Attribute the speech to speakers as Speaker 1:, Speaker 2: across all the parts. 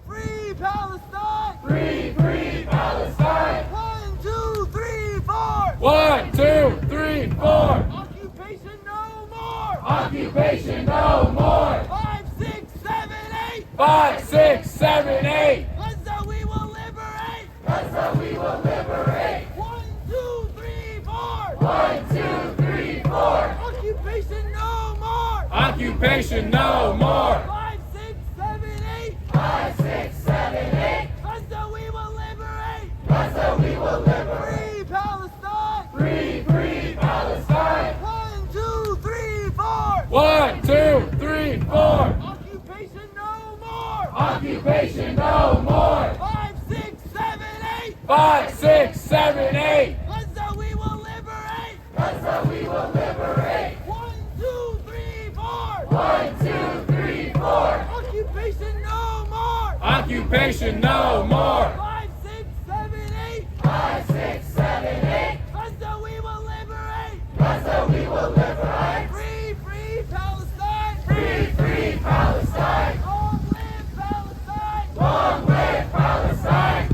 Speaker 1: free Palestine!
Speaker 2: Free, free Palestine!
Speaker 1: 1, 2, 3, 4!
Speaker 2: 1, 2, 3, 4!
Speaker 1: Occupation no more!
Speaker 2: Occupation no more!
Speaker 1: 5, 6, 7, 8!
Speaker 2: 5, 6, 7, 8!
Speaker 1: Gaza we will liberate!
Speaker 2: Gaza we will liberate!
Speaker 1: 1, 2, 3, 4!
Speaker 2: 1, 2, 3, 4!
Speaker 1: Occupation no more!
Speaker 2: Occupation no more!
Speaker 1: 5, 6, 7, 8!
Speaker 2: 5, 6, 7, 8!
Speaker 1: Gaza we will liberate!
Speaker 2: Gaza we will liberate!
Speaker 1: Free Palestine!
Speaker 2: Free, free Palestine!
Speaker 1: 1, 2, 3, 4!
Speaker 2: 1, 2, 3, 4!
Speaker 1: Occupation no more!
Speaker 2: Occupation no more!
Speaker 1: 5, 6, 7, 8!
Speaker 2: 5, 6, 7, 8!
Speaker 1: Gaza we will liberate!
Speaker 2: Gaza we will liberate!
Speaker 1: 1, 2, 3, 4!
Speaker 2: 1, 2, 3, 4!
Speaker 1: Occupation no more!
Speaker 2: Occupation no more!
Speaker 1: 5, 6, 7, 8!
Speaker 2: 5, 6, 7, 8!
Speaker 1: Gaza we will liberate!
Speaker 2: Gaza we will liberate!
Speaker 1: Free, free Palestine!
Speaker 2: Free, free Palestine!
Speaker 1: Long live Palestine!
Speaker 2: Long live Palestine!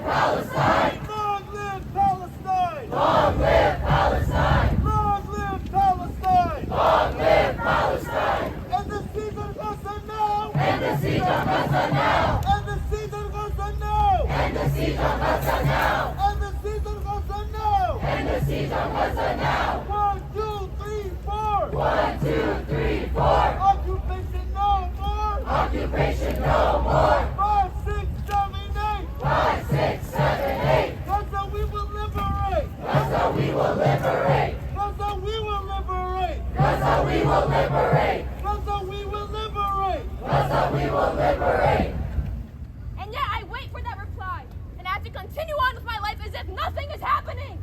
Speaker 1: Palestine!
Speaker 2: Long live Palestine!
Speaker 1: Long live Palestine!
Speaker 2: Long live Palestine!
Speaker 1: Long live Palestine!
Speaker 2: Long live Palestine!
Speaker 1: And the siege of Gaza now!
Speaker 2: And the siege of Gaza now!
Speaker 1: And the siege of Gaza now!
Speaker 2: And the siege of Gaza now!
Speaker 1: And the siege of Gaza now!
Speaker 2: And the siege of Gaza now!
Speaker 1: 1, 2, 3, 4!
Speaker 2: 1, 2, 3, 4!
Speaker 1: Occupation no more!
Speaker 2: Occupation no more!
Speaker 1: 5, 6, 7, 8!
Speaker 2: 5, 6, 7, 8!
Speaker 1: Gaza we will liberate!
Speaker 2: Gaza we will liberate!
Speaker 1: Gaza we will liberate!
Speaker 2: Gaza we will liberate!
Speaker 1: Gaza we will liberate!
Speaker 2: Gaza we will liberate!
Speaker 3: And yet I wait for that reply, and I have to continue on with my life as if nothing is happening.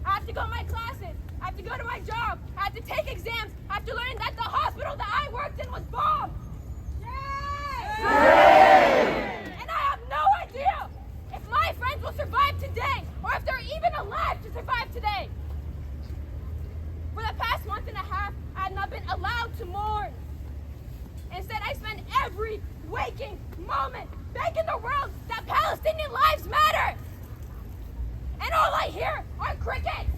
Speaker 3: I have to go to my classes, I have to go to my job, I have to take exams, I have to learn that the hospital that I worked in was bombed. And I have no idea if my friends will survive today, or if they're even alive to survive today. For the past month and a half, I have not been allowed to mourn. Instead, I spend every waking moment begging the world that Palestinian lives matter. And all I hear are crickets.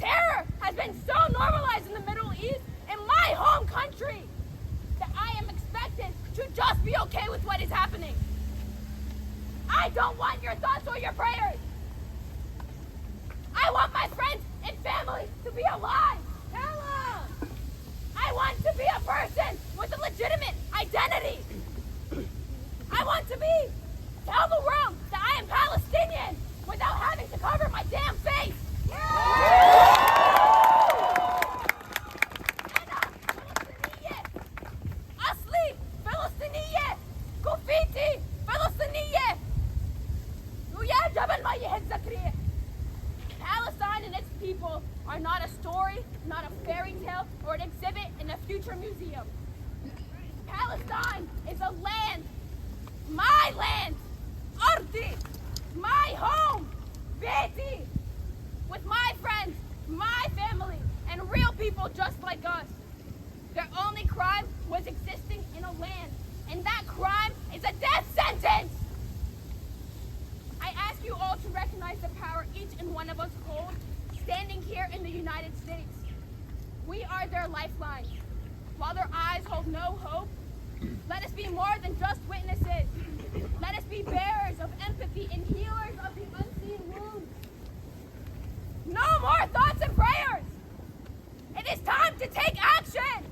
Speaker 3: Terror has been so normalized in the Middle East, in my home country, that I am expected to just be okay with what is happening. I don't want your thoughts or your prayers. I want my friends and family to be alive. Hello! I want to be a person with a legitimate identity. I want to tell the world that I am Palestinian without having to cover my damn face. أنا فلسطينية. أصلي فلسطينية. كوفيتي فلسطينية. ويا جبل ما يهزك ريح. Palestine and its people are not a story, not a fairy tale, or an exhibit in a future museum. Palestine is a land, my land, Ardi, my home, Beti, with my friends, my family, and real people just like us. Their only crime was existing in a land, and that crime is a death sentence. I ask you all to recognize the power each and one of us hold, standing here in the United States. We are their lifelines. While their eyes hold no hope, let us be more than just witnesses. Let us be bearers of empathy and healers of the unseen wounds. No more thoughts and prayers. It is time to take action.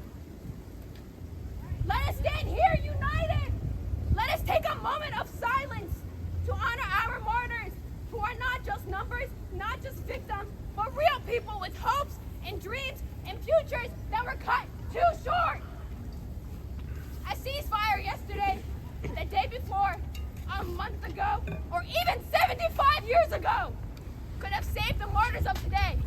Speaker 3: Let us stand here united. Let us take a moment of silence to honor our martyrs, who are not just numbers, not just victims, but real people with hopes and dreams and futures that were cut too short. A ceasefire yesterday, the day before, a month ago, or even 75 years ago, could have saved the martyrs of today.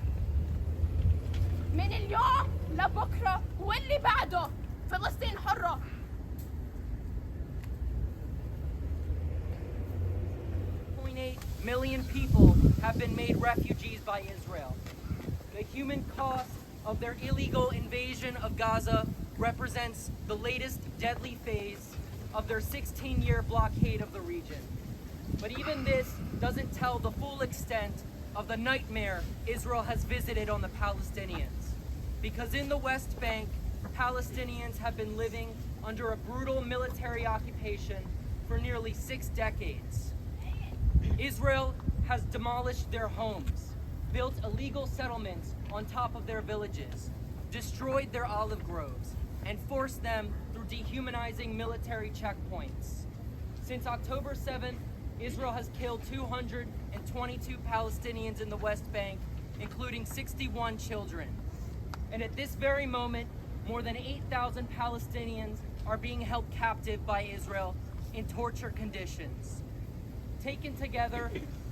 Speaker 3: من اليوم لبكرة واللي بعده فلسطين حرة.
Speaker 4: 1.8 million people have been made refugees by Israel. The human cost of their illegal invasion of Gaza represents the latest deadly phase of their 16-year blockade of the region. But even this doesn't tell the full extent of the nightmare Israel has visited on the Palestinians. Because in the West Bank, Palestinians have been living under a brutal military occupation for nearly 6 decades. Israel has demolished their homes, built illegal settlements on top of their villages, destroyed their olive groves, and forced them through dehumanizing military checkpoints. Since October 7th, Israel has killed 222 Palestinians in the West Bank, including 61 children. And at this very moment, more than 8,000 Palestinians are being held captive by Israel in torture conditions. Taken together,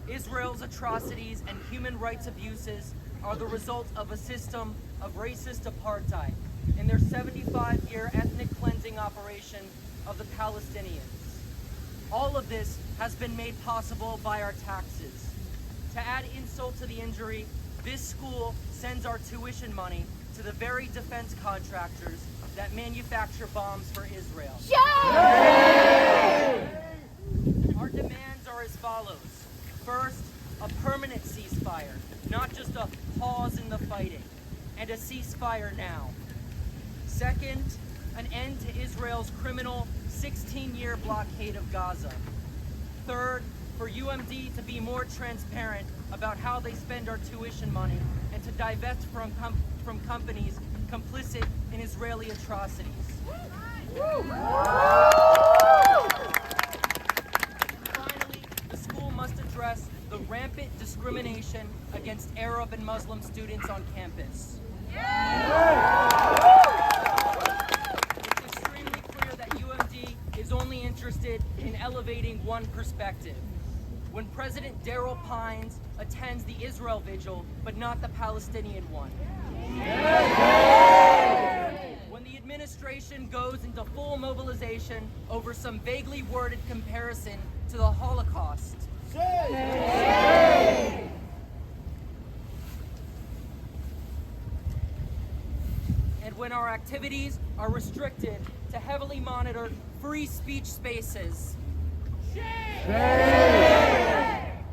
Speaker 4: Israel's atrocities and human rights abuses are the result of a system of racist apartheid in their 75-year ethnic cleansing operation of the Palestinians. All of this has been made possible by our taxes. To add insult to the injury, this school sends our tuition money to the very defense contractors that manufacture bombs for Israel.
Speaker 3: Yay!
Speaker 4: Our demands are as follows. First, a permanent ceasefire, not just a pause in the fighting, and a ceasefire now. Second, an end to Israel's criminal 16-year blockade of Gaza. Third, for UMD to be more transparent about how they spend our tuition money and to divest from companies complicit in Israeli atrocities. Finally, the school must address the rampant discrimination against Arab and Muslim students on campus. It's extremely clear that UMD is only interested in elevating one perspective. When President Daryl Pines attends the Israel Vigil, but not the Palestinian one. When the administration goes into full mobilization over some vaguely worded comparison to the Holocaust. And when our activities are restricted to heavily monitored free speech spaces.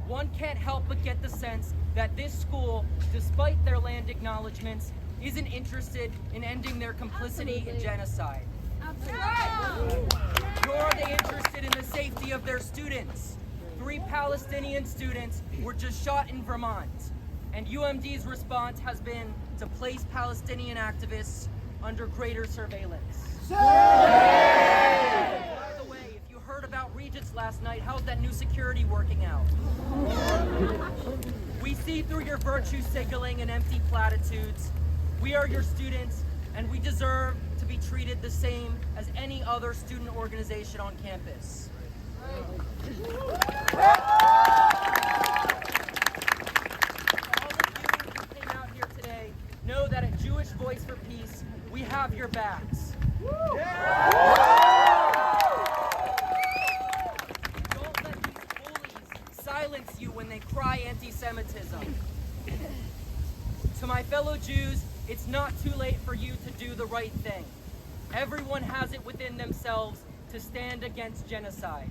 Speaker 4: One can't help but get the sense that this school, despite their land acknowledgements, isn't interested in ending their complicity in genocide. Nor are they interested in the safety of their students. 3 Palestinian students were just shot in Vermont, and UMD's response has been to place Palestinian activists under greater surveillance. By the way, if you heard about Regents last night, how's that new security working out? We see through your virtue signaling and empty platitudes. We are your students, and we deserve to be treated the same as any other student organization on campus. All of you who came out here today, know that at Jewish Voice for Peace, we have your backs. Don't let these bullies silence you when they cry anti-Semitism. To my fellow Jews, it's not too late for you to do the right thing. Everyone has it within themselves to stand against genocide.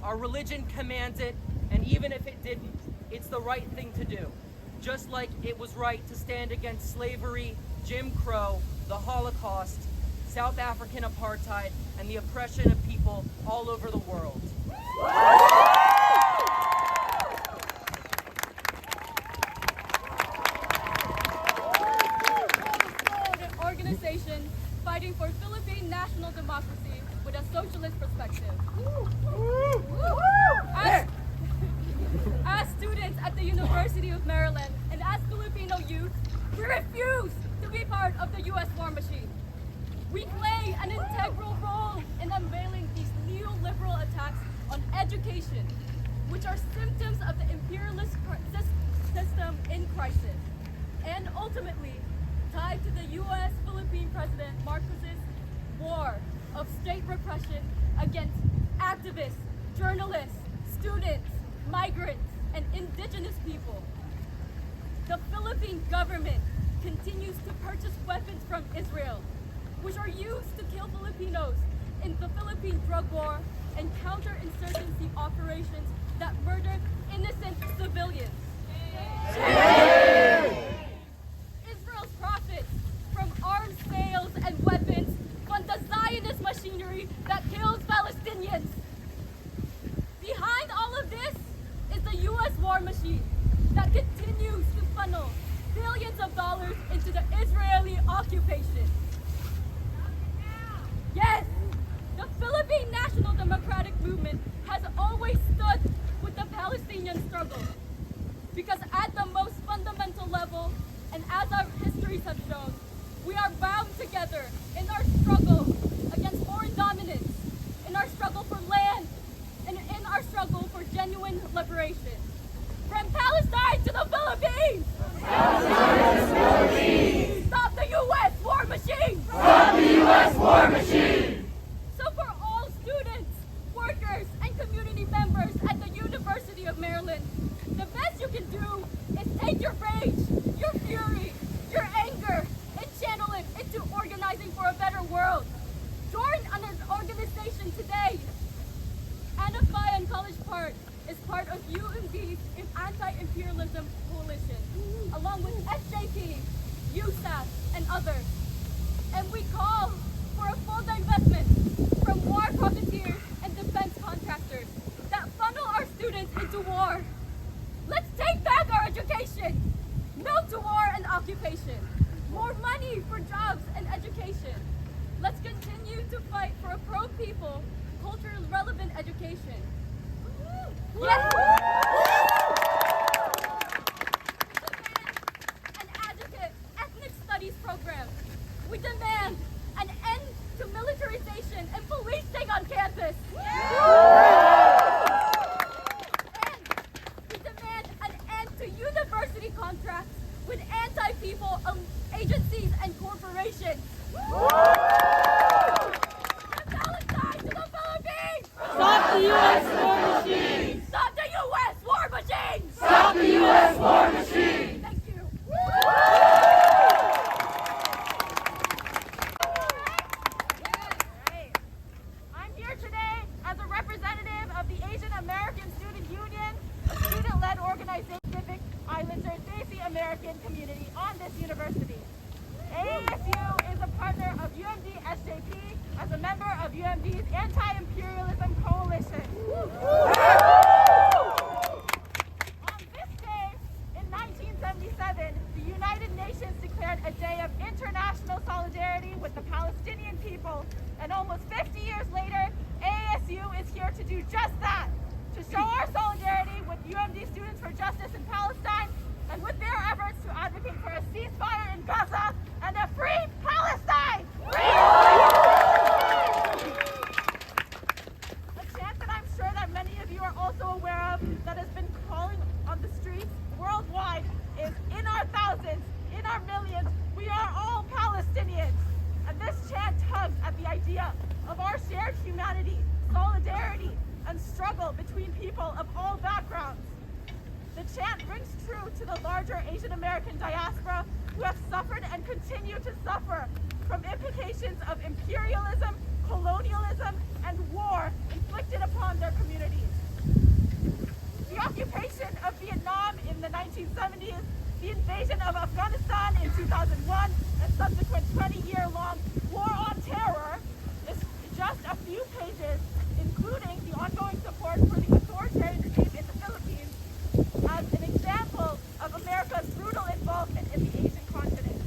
Speaker 4: Our religion commands it, and even if it didn't, it's the right thing to do. Just like it was right to stand against slavery, Jim Crow, the Holocaust, South African apartheid, and the oppression of people all over the world.
Speaker 3: An organization fighting for Philippine national democracy with a socialist perspective. As students at the University of Maryland and as Filipino youth, we refuse to be part of the U.S. war machine. We play an integral role in unveiling these neoliberal attacks on education, which are symptoms of the imperialist system in crisis, and ultimately tied to the U.S.-Philippine President Marcos's war of state repression against activists, journalists, students, migrants, and indigenous people. The Philippine government continues to purchase weapons from Israel, which are used to kill Filipinos in the Philippine drug war and counterinsurgency operations that murder innocent civilians. Israel's profits from arms sales and weapons fund the Zionist machinery that kills Palestinians. Behind all of this is the U.S. war machine that continues to funnel billions of dollars into the Israeli occupation. Yes, the Philippine National Democratic Movement has always stood with the Palestinian struggle, because at the most fundamental level, and as our histories have shown, we are bound together in our struggle against foreign dominance, in our struggle for land, and in our struggle for genuine liberation. From Palestine to the Philippines!
Speaker 2: Palestine to the Philippines!
Speaker 3: Stop the U.S. war machine!
Speaker 2: Stop the U.S. war machine!
Speaker 3: So for all students, workers, and community members at the University of Maryland, the best you can do is take your rage, your fury, your anger, and channel it into organizing for a better world. Join an organization today. Anna Phi and College Park is part of UMD's Anti-Imperialism Coalition, along with SJP, USAF, and others. And we call for a full divestment from war profiteers and defense contractors that funnel our students into war. Let's take back our education. No to war and occupation. More money for jobs and education. Let's continue to fight for a pro-people, culturally relevant education. Yes. An advocate ethnic studies program. We demand an end to militarization and policing on campus. And we demand an end to university contracts with anti-people agencies and corporations. From Palestine to the Philippines!
Speaker 1: Stop the U.S. war machine!
Speaker 3: Stop the U.S. war machine!
Speaker 2: Stop the U.S. war machine!
Speaker 3: Thank you. I'm here today as a representative of the Asian American Student Union, a student-led organization Pacific Islander Desi American community on this university. AASU is a partner of UMD SJP as a member of UMD's Anti-Imperialism Coalition. On this day, in 1977, the United Nations declared a day of international solidarity with the Palestinian people, and almost 50 years later, AASU is here to do just that, to show our solidarity with UMD Students for Justice in Palestine, and with their efforts to advocate for a ceasefire in Gaza and a free Palestine! A chant that I'm sure that many of you are also aware of, that has been calling on the streets worldwide, is in our thousands, in our millions, we are all Palestinians. And this chant tugs at the idea of our shared humanity, solidarity, and struggle between people of all backgrounds. The chant rings true to the larger Asian American diaspora who have suffered and continue to suffer from implications of imperialism, colonialism, and war inflicted upon their communities. The occupation of Vietnam in the 1970s, the invasion of Afghanistan in 2001, and subsequent 20-year-long war on terror is just a few pages, including the ongoing support for the authoritarian regime in the Philippines, as an example of America's brutal involvement in the Asian continent.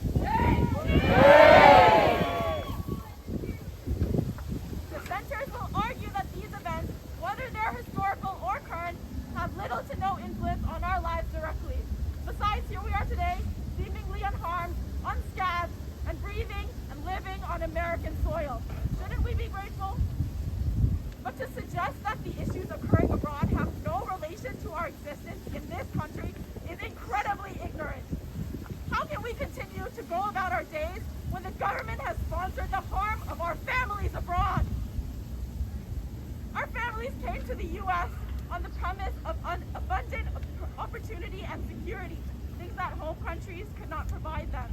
Speaker 3: Dissenters will argue that these events, whether they're historical or current, have little to no influence on our lives directly. Besides, here we are today, seemingly unharmed, unscathed, and breathing and living on American soil. Shouldn't we be grateful? But to suggest that the issues occurring abroad have no relation to our existence in this country is incredibly ignorant. How can we continue to go about our days when the government has sponsored the harm of our families abroad? Our families came to the U.S. on the premise of abundant opportunity and security, things that home countries could not provide them.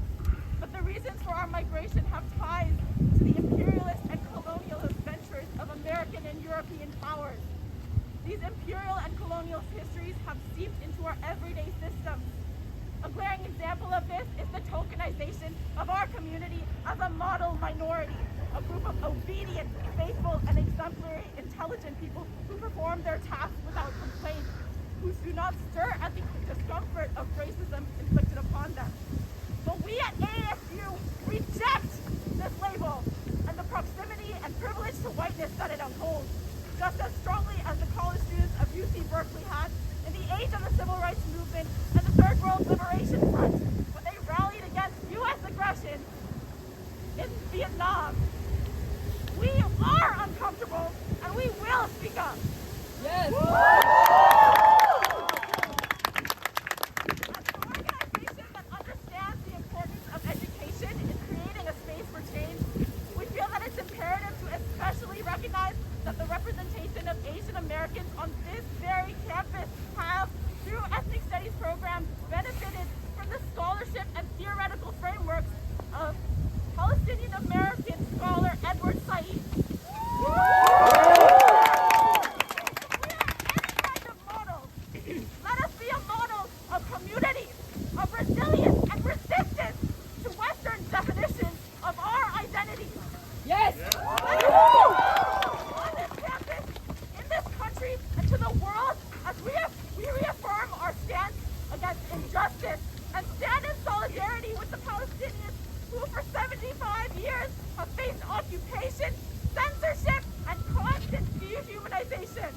Speaker 3: reasons for our migration have ties to the imperialist and colonialist ventures of American and European powers. These imperial and colonial histories have seeped into our everyday systems. A glaring example of this is the tokenization of our community as a model minority, a group of obedient, faithful, and exemplary intelligent people who perform their tasks without complaint, who do not stir at the discomfort of racism inflicted upon them. But we at ASU reject this label and the proximity and privilege to whiteness that it upholds, just as strongly as the college students of UC Berkeley had in the age of the Civil Rights Movement and the Third World Liberation Front, when they rallied against U.S. aggression in Vietnam. We are uncomfortable, and we will speak up.
Speaker 1: Yes.
Speaker 3: As an organization that understands the importance of education in creating a space for change, we feel that it's imperative to especially recognize that the representation of Asian Americans on this very campus have, through ethnic studies programs, benefited from the scholarship and theoretical frameworks of Palestinian American scholar Edward Said. We are any kind of model. Let us be a model of community, of resilience and resistance to Western definitions of our identity.
Speaker 1: Yes.
Speaker 3: On this campus, in this country, and to the world, as we reaffirm our stance against injustice and stand in solidarity with the Palestinians who for 75 years have faced occupation, censorship, and constant dehumanization.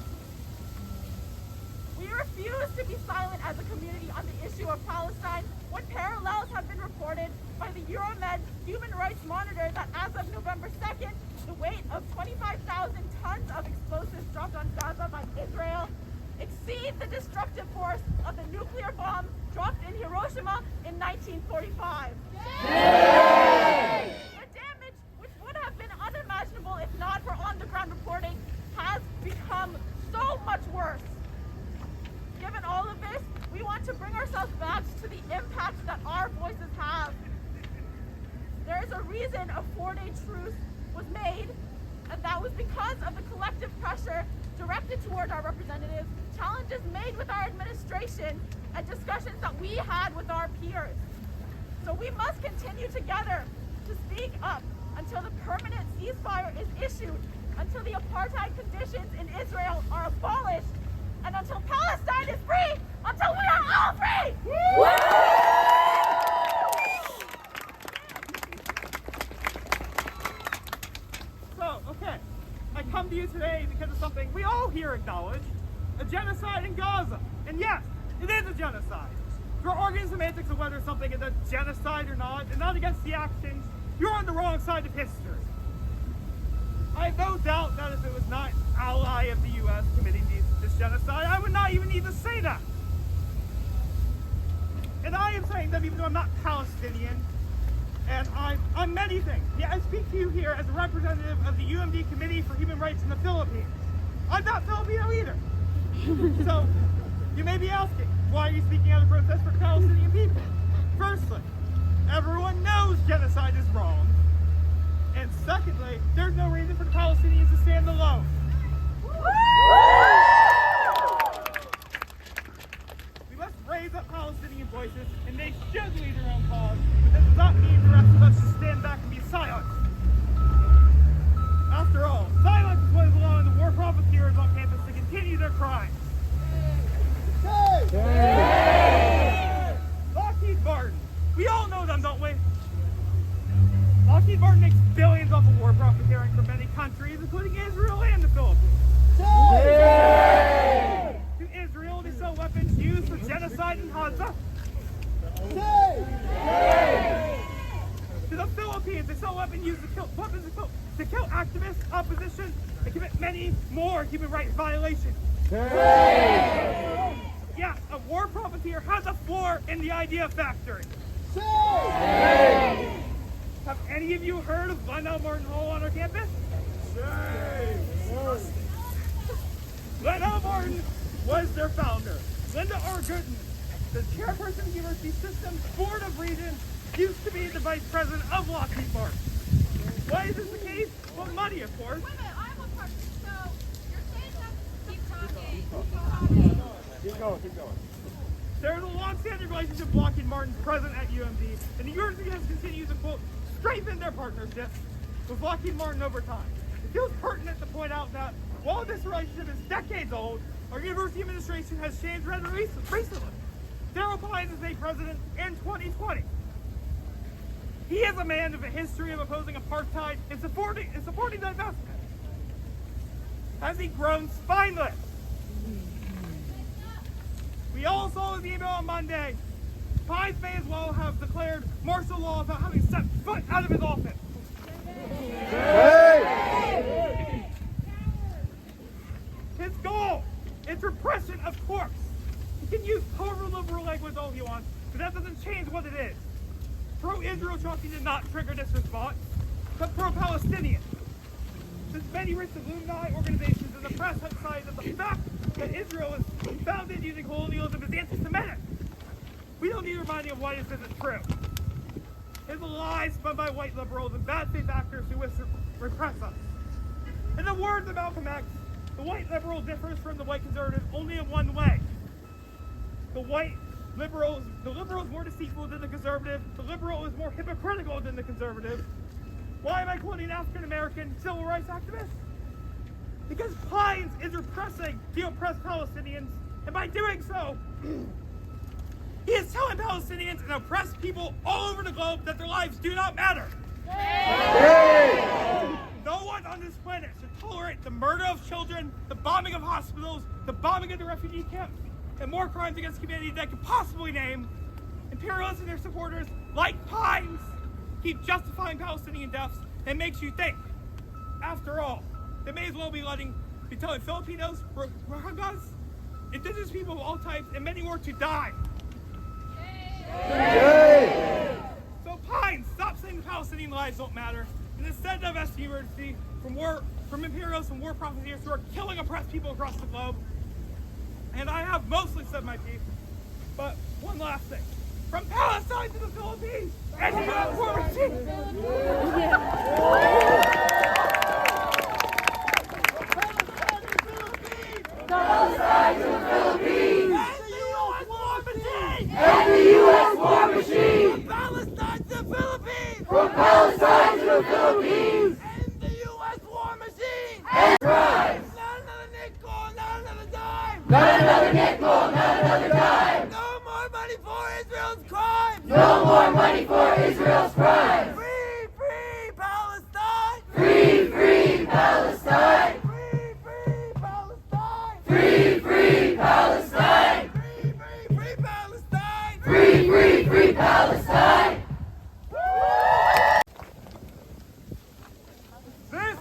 Speaker 3: We refuse to be silent as a community on the issue of Palestine when parallels have been reported by the Euromed Human Rights Monitor that as of November 2nd, the weight of 25,000 tons of explosives dropped on Gaza by Israel exceed the destructive force of the nuclear bomb dropped in Hiroshima in 1945. The damage, which would have been unimaginable if not for on-the-ground reporting, has become so much worse. Given all of this, we want to bring ourselves back to the impact that our voices have. There is a reason a 4-day truce was made, and that was because of the collective pressure directed toward our representatives, challenges made with our administration, and discussions that we had with our peers. So we must continue together to speak up until the permanent ceasefire is issued, until the apartheid conditions in Israel are abolished, and until Palestine is free, until we are all free!
Speaker 5: So, okay, I come to you today because of something we all here acknowledge, a genocide in Gaza. And yes, it is a genocide. For organ semantics of whether something is a genocide or not, and not against the actions, you're on the wrong side of history. I have no doubt that if it was not an ally of the U.S. committing this genocide, I would not even need to say that. And I am saying that even though I'm not Palestinian, and I'm many things. Yeah, I speak to you here as a representative of the UMD Committee for Human Rights in the Philippines. I'm not Filipino either. So, you may be asking, why are you speaking out of protest for Palestinian people? Firstly, everyone knows genocide is wrong. And secondly, there's no reason for the Palestinians to stand alone. We must raise up Palestinian voices, and they should lead their own cause, but that does not mean the rest of us should stand back and be silent. After all, silence is what is allowing the war profiteers on campus to continue their crimes. Lockheed Martin. We all know them, don't we? Lockheed Martin makes billions off of war profiteering from many countries, including Israel and the Philippines. To Israel, they sell weapons used for genocide in Gaza. To the Philippines, they sell weapons used to kill activists, opposition, and commit many more human rights violations. Yes, a war profiteer has a floor in the idea factory. Have any of you heard of Glenn Martin Hall on our campus? Glenn Martin was their founder. Linda R. Gooden, the chairperson of the University Systems Board of Regents, used to be the vice president of Lockheed Martin. Why is this the case? Well, money, of course.
Speaker 3: Wait a minute, I'm a part. So you're saying that? Keep talking.
Speaker 5: Keep going. There is a long-standing relationship with Lockheed Martin's president at UMD, and the university has continued to, quote, strengthen their partnership with Lockheed Martin over time. It feels pertinent to point out that while this relationship is decades old, our university administration has changed rather recently. Darryl Pines is named president in 2020. He is a man with a history of opposing apartheid and supporting divestment. Has he grown spineless? We all saw his email on Monday. Pines may as well have declared martial law without having set foot out of his office. His goal is repression of course. He can use colorful liberal language all he wants, but that doesn't change what it is. Pro-Israel Chauncey did not trigger this response, but pro-Palestinian. Since many recent alumni organizations and the press have cited that the fact that Israel is founded using colonialism is anti-Semitic. We don't need reminding of why this isn't true. It's a lie spun by white liberals and bad faith actors who wish to repress us. In the words of Malcolm X, the white liberal differs from the white conservative only in one way. The liberal is more deceitful than the conservative. The liberal is more hypocritical than the conservative. Why am I quoting an African-American civil rights activist? Because Pines is repressing the oppressed Palestinians, and by doing so, he is telling Palestinians and oppressed people all over the globe that their lives do not matter. No one on this planet should tolerate the murder of children, the bombing of hospitals, the bombing of the refugee camps, and more crimes against humanity that could possibly name. Imperialists and their supporters, like Pines, keep justifying Palestinian deaths and makes you think. After all, they may as well be telling Filipinos, Rohingyas, indigenous people of all types, and many more to die. So Pines, stop saying the Palestinian lives don't matter, and instead divest the university from imperialists and war profiteers who are killing oppressed people across the globe. And I have mostly said my piece, but one last thing. From Palestine to the Philippines, and the U.S. war machine.
Speaker 2: Palestine to the Philippines!
Speaker 5: And the U.S. war machine!
Speaker 2: And the U.S. war machine!
Speaker 5: From Palestine to the Philippines!
Speaker 2: From Palestine to the Philippines!
Speaker 5: And the U.S. war machine!
Speaker 2: And crimes!
Speaker 5: Not another nickel, not another dime!
Speaker 2: Not another nickel, not another dime!
Speaker 5: No more money for Israel's crimes!
Speaker 2: No more money for Israel's crimes!
Speaker 5: Free, free Palestine!
Speaker 2: Free, free Palestine!
Speaker 5: Free, free Palestine!
Speaker 2: Free, free Palestine!
Speaker 5: Free, free, free Palestine!
Speaker 2: Free, free, free Palestine!
Speaker 5: This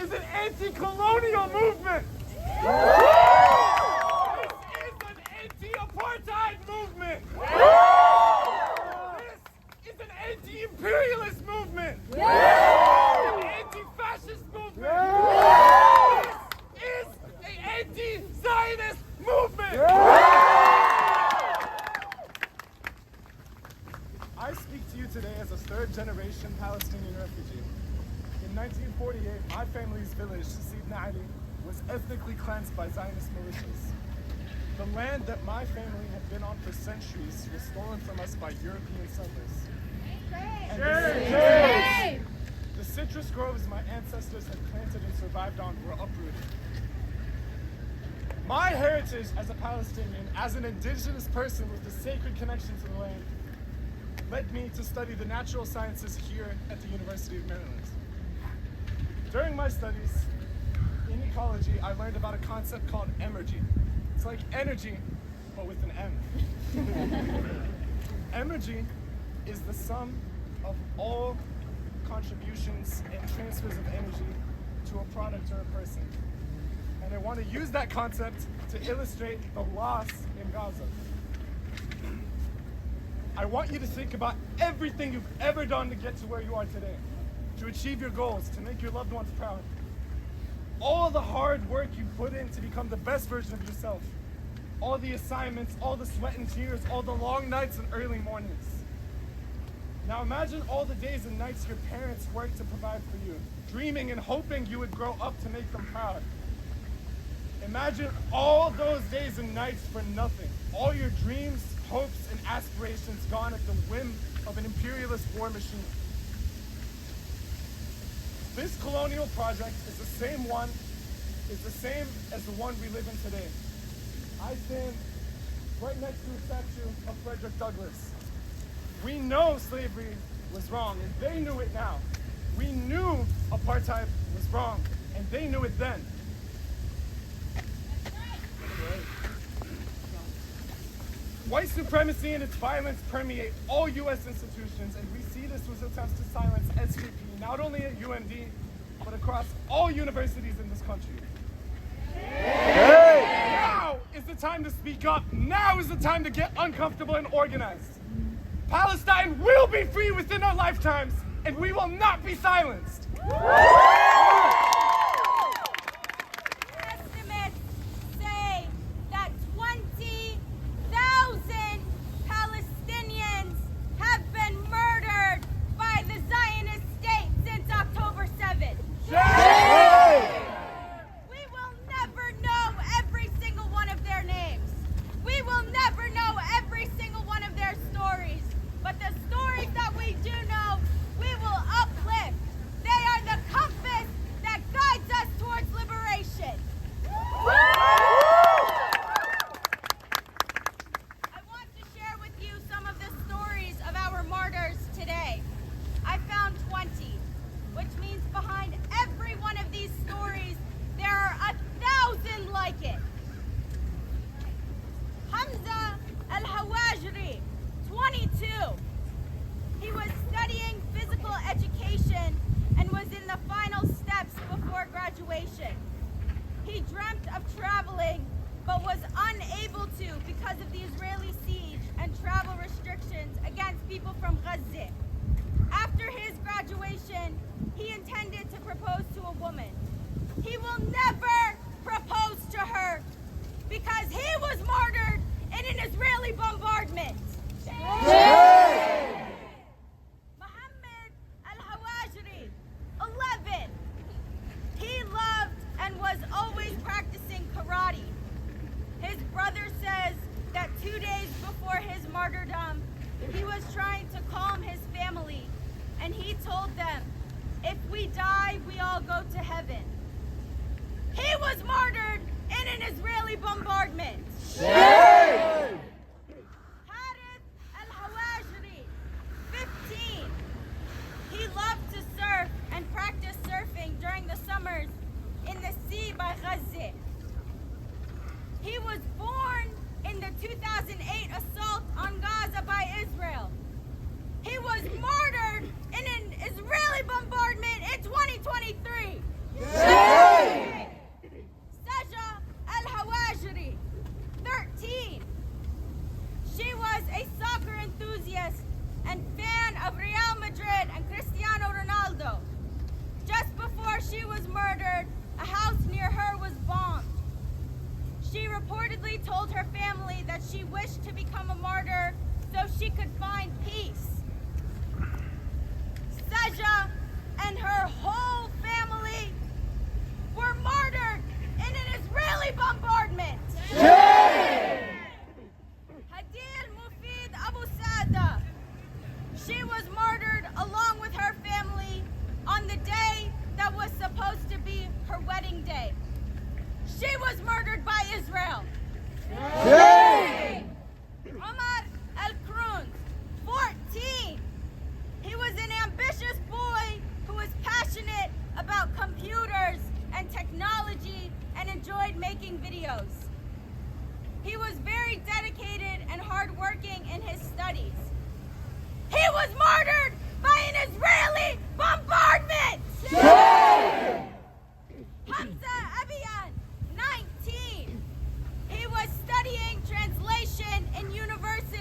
Speaker 5: is an anti-colonial movement! This is an anti-apartheid movement! This is an anti-imperialist movement! An anti-fascist movement! This is an anti-Zionist movement!
Speaker 6: I speak to you today as a third-generation Palestinian refugee. In 1948, my family's village, Sidna Ali, was ethnically cleansed by Zionist militias. The land that my family had been on for centuries was stolen from us by European settlers. And the citrus groves my ancestors had planted and survived on were uprooted. My heritage as a Palestinian, as an indigenous person with a sacred connection to the land, led me to study the natural sciences here at the University of Maryland. During my studies in ecology, I learned about a concept called emergy. It's like energy, but with an M. Emergy is the sum of all contributions and transfers of energy to a product or a person. And I want to use that concept to illustrate the loss in Gaza. I want you to think about everything you've ever done to get to where you are today, to achieve your goals, to make your loved ones proud. All the hard work you put in to become the best version of yourself. All the assignments, all the sweat and tears, all the long nights and early mornings. Now imagine all the days and nights your parents worked to provide for you, dreaming and hoping you would grow up to make them proud. Imagine all those days and nights for nothing. All your dreams, hopes, and aspirations gone at the whim of an imperialist war machine. This colonial project is the same as the one we live in today. I stand right next to a statue of Frederick Douglass. We know slavery was wrong, and they knew it now. We knew apartheid was wrong, and they knew it then. White supremacy and its violence permeate all U.S. institutions, and we see this was attempts to silence SVP, not only at UMD, but across all universities in this country. Now is the time to speak up. Now is the time to get uncomfortable and organized. Palestine will be free within our lifetimes, and we will not be silenced.
Speaker 3: Estimates say that 20,000 Palestinians have been murdered by the Zionist state since October 7th. We will never know every single one of their names. We will never know every single one of their stories. But the stories that we do know, we will uplift. They are the compass that guides us towards liberation. I want to share with you some of the stories of our martyrs today. I found 20, which means behind every one of these stories, there are 1,000 like it. Hamza al-Hawajri, 22. He was studying physical education and was in the final steps before graduation. He dreamt of traveling, but was unable to because of the Israeli siege and travel restrictions against people from Gaza. After his graduation, he intended to propose to a woman. He will never propose to her because he was martyred in an Israeli bombardment. Muhammad al-Hawajri, 11. He loved and was always practicing karate. His brother says that 2 days before his martyrdom, he was trying to calm his family, and he told them, if we die, we all go to heaven. He was martyred in an Israeli bombardment. al-Hawajri, 15. He loved to surf and practice surfing during the summers in the sea by Gaza. He was born in the 2008 assault on Gaza by Israel. He was martyred in an Israeli bombardment in 2023. Saja al-Hawajri, 13. She was a soccer enthusiast and fan of Real Madrid and Cristiano Ronaldo. Just before she was murdered, a house near her was bombed. She reportedly told her family that she wished to become a martyr so she could find peace. Saja and her whole family were martyred in an Israeli bombardment. Hadil Mufid Abu Sada. She was martyred along with her family on the day that was supposed to be her wedding day. She was murdered by Israel. Omar al-Kroon, 14. He was an ambitious boy who was passionate about computers and technology and enjoyed making videos. He was very dedicated and hardworking in his studies. He was martyred by an Israeli bombardment! Hamza Abiyan, 19. He was studying translation in university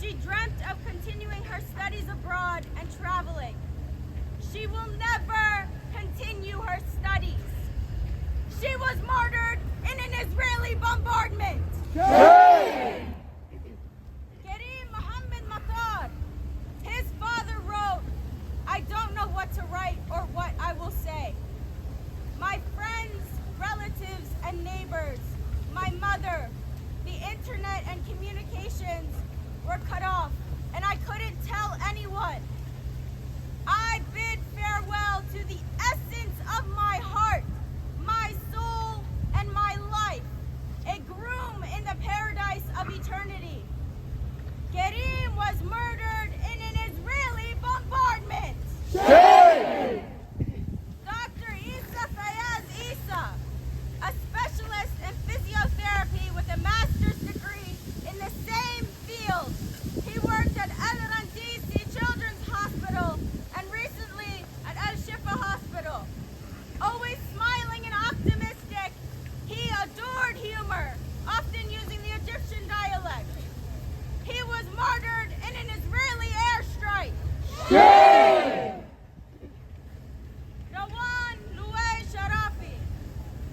Speaker 3: She dreamt of continuing her studies abroad and traveling. She will never continue her studies. She was martyred in an Israeli bombardment. Kareem Mohammed Matar, his father wrote, "I don't know what to write or what I will say. My friends, relatives, and neighbors, my mother, the internet and communications were cut off, and I couldn't tell anyone. I bid farewell to the essence of my heart, my soul, and my life, a groom in the paradise of eternity." Kareem was murdered in an Israeli bombardment. Dr. Isa Fayaz Isa, a specialist in physiotherapy with a master's degree in the same field. He worked at Al Randisi Children's Hospital and recently at Al Shifa Hospital. Always smiling and optimistic, he adored humor, often using the Egyptian dialect. He was martyred in an Israeli airstrike. Rawan Louay Sharafi.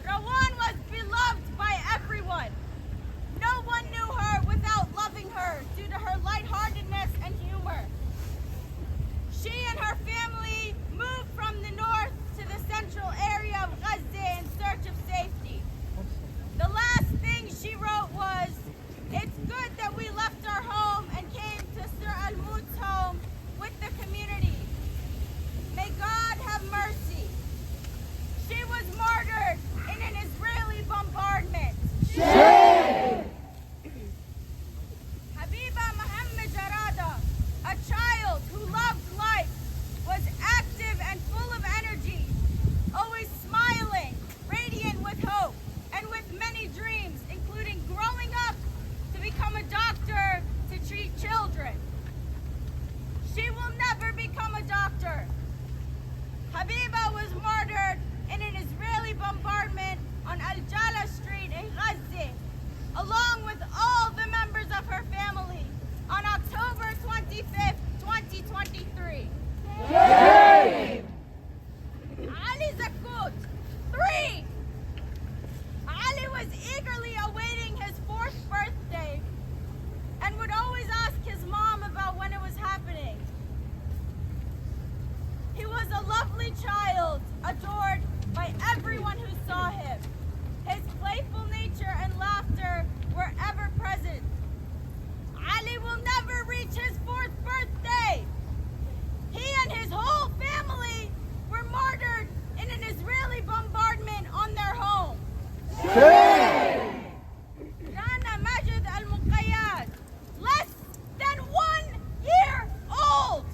Speaker 3: Rawan was beloved by everyone. No one knew her without loving her due to her lightheartedness and humor. She and her family moved from the north to the central area of Gaza in search of safety. The last thing she wrote was, "It's good that we left our home and came to Sir Al-Mut's home with the community. May God have mercy." She was martyred in an Israeli bombardment. Habiba Mohammed Jarada, a child who loved life, was active and full of energy, always smiling, radiant with hope, and with many dreams, including growing up to become a doctor to treat children. She will never become a doctor. Habiba was martyred in an Israeli bombardment on Al-Jala Street in Gaza, along with all the members of her family, on October 25th, 2023. Ali Zakut, 3. Ali was eagerly awaiting his 4th birthday and would always ask his mom about when it was happening. He was a lovely child, adored by everyone who saw him. His playful nature and laughter were ever present. Ali will never reach his 4th birthday. He and his whole family were martyred in an Israeli bombardment on their home. Rana Majid Al-Muqayyad, less than 1 year old.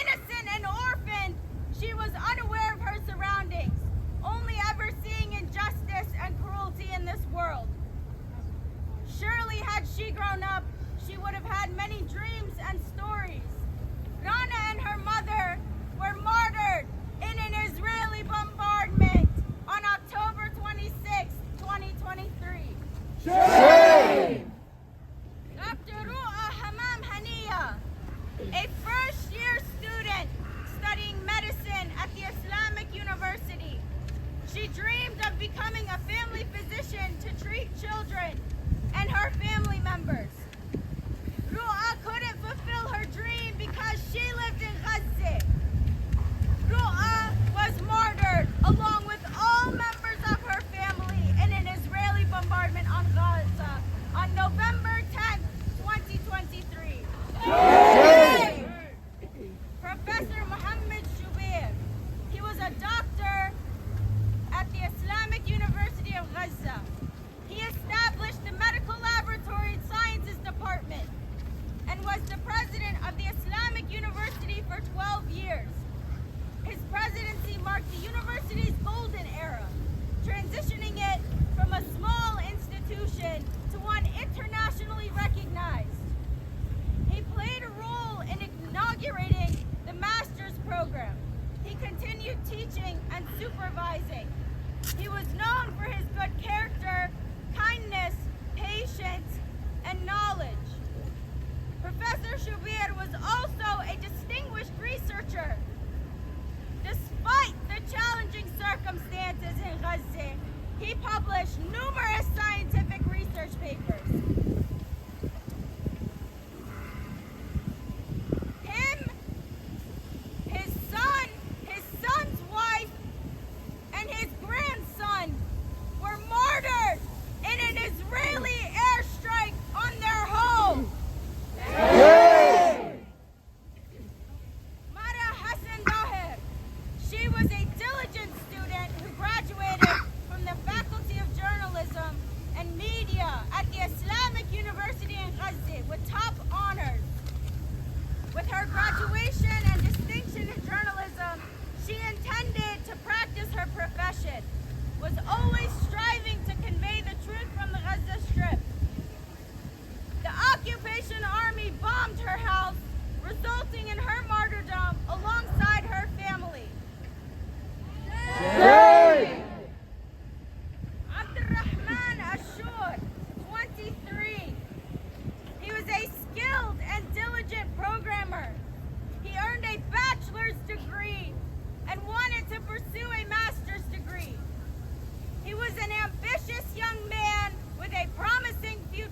Speaker 3: Innocent and orphaned, she was unaware of her surroundings, only ever seeing injustice and cruelty in this world. Surely had she grown up, she would have had many dreams and stories. Rana and her mother were martyred in an Israeli bombardment on October 26, 2023. Dr. Ru'a Hamam Hania, a first-year student studying medicine at the Islamic University. She dreamed of becoming a family physician to treat children and her family members. Ru'a couldn't fulfill her dream because she lived in Gaza. Ru'a was martyred along with all members of her family in an Israeli bombardment on Gaza on November 10th, 2023. Professor Mohammed Shubair, he was a doctor at the Islamic University of Gaza. He established the Medical Laboratory and Sciences Department and was the president of the Islamic University for 12 years. His presidency marked the university's golden era, transitioning it from a small institution to one internationally recognized. He played a role in inaugurating the master's program. He continued teaching and supervising. He was known for his good character, kindness, patience, and knowledge.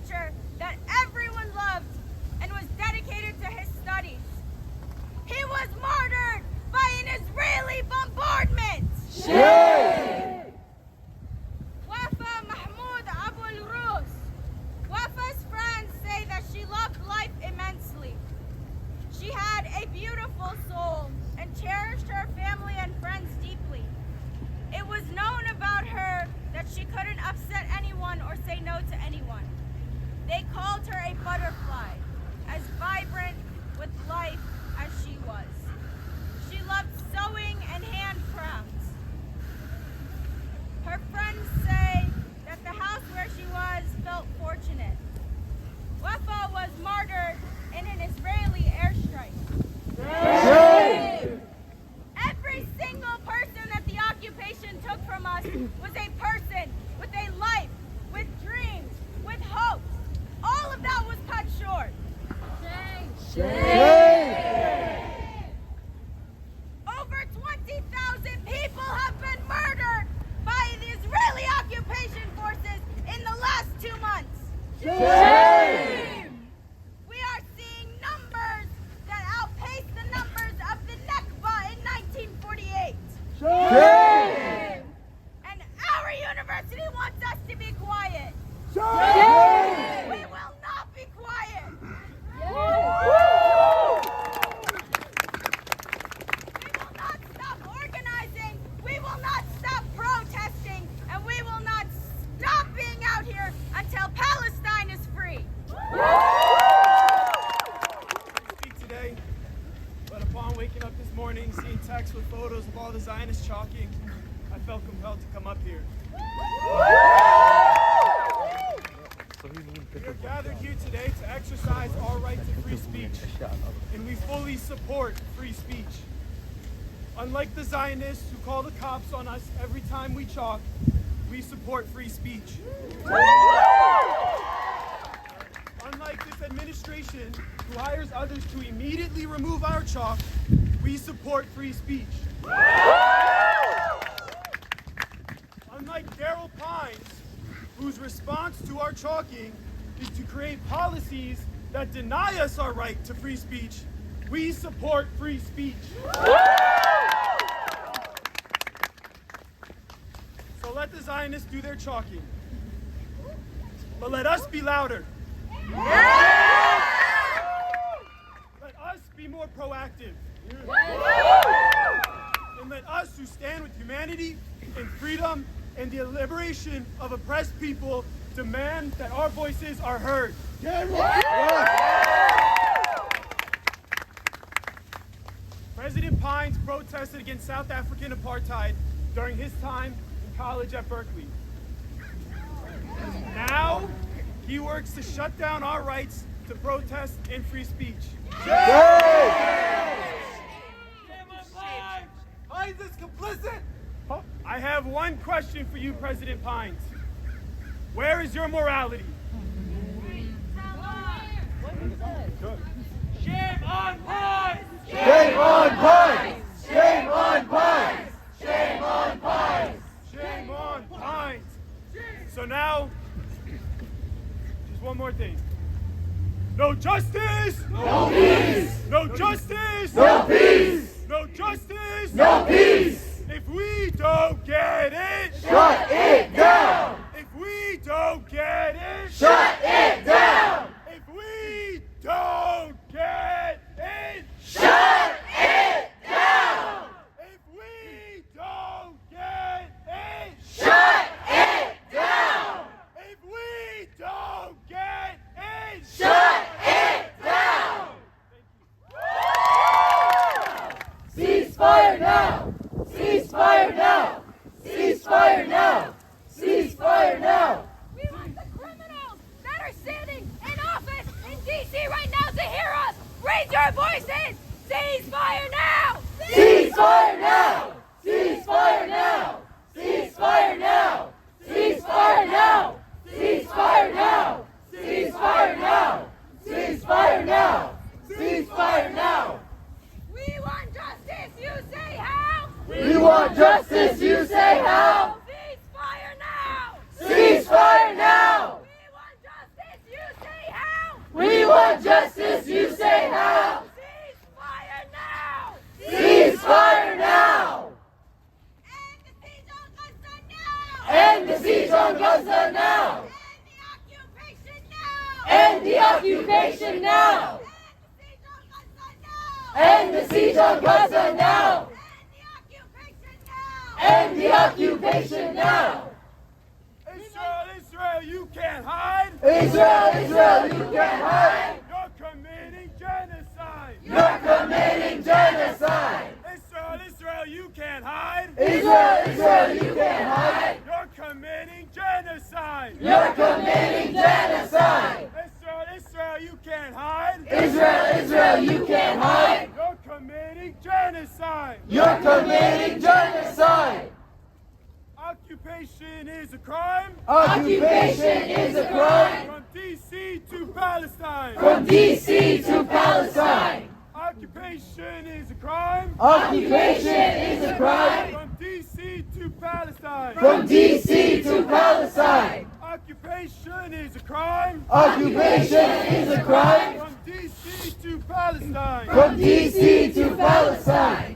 Speaker 3: teacher that everyone loved and was dedicated to his studies. He was martyred by an Israeli bombardment.
Speaker 2: Shame!
Speaker 3: Wafa Mahmoud Abu al-Rus. Wafa's friends say that she loved life immensely. She had a beautiful soul and cherished her family and friends deeply. It was known about her that she couldn't upset anyone or say no to anyone. They called her a butterfly, as vibrant with life as she was. She loved sewing and hand crafts. Her friends say that the house where she was felt fortunate. Wafa was martyred in an Israeli airstrike.
Speaker 2: Shame!
Speaker 3: Every single person that the occupation took from us was a person with a life, with dreams, with hopes. All of that was cut short.
Speaker 2: Shame!
Speaker 3: Over 20,000 people have been murdered by the Israeli occupation forces in the last 2 months.
Speaker 2: Shame!
Speaker 3: We are seeing numbers that outpace the numbers of the Nakba in 1948.
Speaker 2: Shame!
Speaker 3: And our university wants us to be quiet.
Speaker 2: Shame!
Speaker 3: We will not be quiet. We will not stop organizing. We will not stop protesting. And we will not stop being out here until Palestine is free.
Speaker 5: Speak today, but upon waking up this morning, seeing texts with photos of all the Zionists chalking, I felt compelled to come up here. We are gathered here today to exercise our right to free speech, and we fully support free speech. Unlike the Zionists who call the cops on us every time we chalk, we support free speech. Unlike this administration who hires others to immediately remove our chalk, we support free speech. Unlike Daryl Pines, whose response to our chalking is to create policies that deny us our right to free speech, we support free speech. So let the Zionists do their chalking, but let us be louder. Let us be more proactive. And let us who stand with humanity and freedom and the liberation of oppressed people demand that our voices are heard. President Pines protested against South African apartheid during his time in college at Berkeley. Now, he works to shut down our rights to protest and free speech. Pines is complicit! I have one question for you, President Pines. Where is your morality? Shame on Pines!
Speaker 2: Shame on Pines! Shame on Pines! Shame on Pines!
Speaker 5: Shame on Pines! So now, just one more thing. No justice!
Speaker 2: No peace!
Speaker 5: No justice!
Speaker 2: No peace!
Speaker 5: No justice!
Speaker 2: No peace!
Speaker 5: If we don't get it,
Speaker 2: Shut it down!
Speaker 5: if we don't get it,
Speaker 2: Shut it down!
Speaker 5: if we don't get it,
Speaker 2: Shut it down!
Speaker 5: if we don't get it,
Speaker 2: Shut it down!
Speaker 5: if we don't get it,
Speaker 2: Shut it down! Ceasefire now! Ceasefire now! Ceasefire now! Ceasefire now!
Speaker 3: We want the criminals that are sitting in office in D.C. right now to hear us. Raise your voices. Ceasefire now.
Speaker 2: Ceasefire now! Ceasefire now! Ceasefire now! Ceasefire now! Ceasefire now! Ceasefire now! Ceasefire now! Ceasefire now!
Speaker 3: We want justice. You say how?
Speaker 2: We want justice, you say how?
Speaker 3: Ceasefire now.
Speaker 2: Ceasefire now!
Speaker 3: We want justice. You
Speaker 2: justice, you say how?
Speaker 3: Ceasefire now!
Speaker 2: Ceasefire now!
Speaker 3: End the siege on Gaza now!
Speaker 2: End the siege on Gaza now!
Speaker 3: End the occupation now!
Speaker 2: End the siege on Gaza now! End the occupation now!
Speaker 5: Israel, Israel, you can't hide!
Speaker 2: Israel, Israel, you can't hide!
Speaker 5: You're committing genocide!
Speaker 2: You're committing genocide!
Speaker 5: Israel, Israel, you can't hide!
Speaker 2: Israel, Israel, you can't hide!
Speaker 5: You're committing genocide!
Speaker 2: You're committing genocide!
Speaker 5: Israel, Israel, you can't hide!
Speaker 2: Israel, Israel, you can't hide!
Speaker 5: You're committing genocide!
Speaker 2: You're committing genocide!
Speaker 5: Occupation is a crime!
Speaker 2: Occupation is a crime!
Speaker 5: From D.C. to Palestine!
Speaker 2: From D.C. to Palestine!
Speaker 5: Occupation is a crime!
Speaker 2: Occupation is a crime!
Speaker 5: From D.C. to Palestine!
Speaker 2: From D.C. to Palestine!
Speaker 5: Occupation is a crime!
Speaker 2: Occupation is a crime!
Speaker 5: From D.C. to Palestine!
Speaker 2: From D.C. to Palestine!